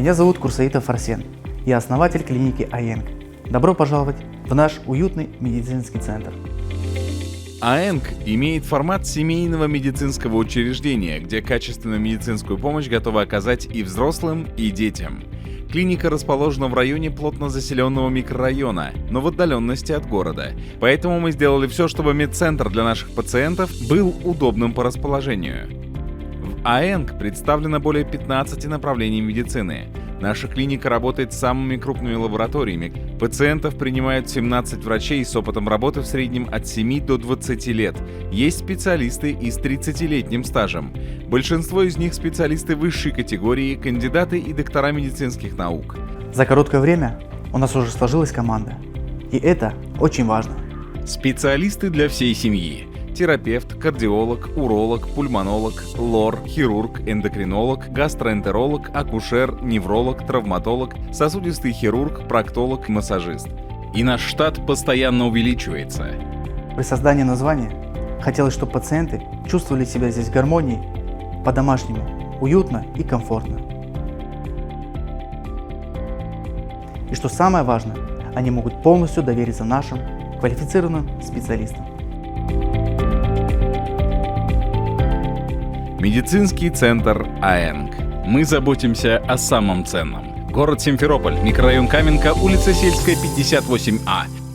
Меня зовут Курсаитов Арсен. Я основатель клиники АЭНК. Добро пожаловать в наш уютный медицинский центр. АЭНК имеет формат семейного медицинского учреждения, где качественную медицинскую помощь готовы оказать и взрослым, и детям. Клиника расположена в районе плотно заселенного микрорайона, но в отдаленности от города. Поэтому мы сделали все, чтобы медцентр для наших пациентов был удобным по расположению. В АЭНК представлено более 15 направлений медицины. Наша клиника работает с самыми крупными лабораториями. Пациентов принимают 17 врачей с опытом работы в среднем от 7 до 20 лет. Есть специалисты и с 30-летним стажем. Большинство из них специалисты высшей категории, кандидаты и доктора медицинских наук. За короткое время у нас уже сложилась команда. И это очень важно. Специалисты для всей семьи. Терапевт, кардиолог, уролог, пульмонолог, лор, хирург, эндокринолог, гастроэнтеролог, акушер, невролог, травматолог, сосудистый хирург, проктолог, массажист. И наш штат постоянно увеличивается. При создании названия хотелось, чтобы пациенты чувствовали себя здесь в гармонии, по-домашнему, уютно и комфортно. И что самое важное, они могут полностью довериться нашим квалифицированным специалистам. Медицинский центр АЭНК. Мы заботимся о самом ценном. Город Симферополь, микрорайон Каменка, улица Сельская, 58А.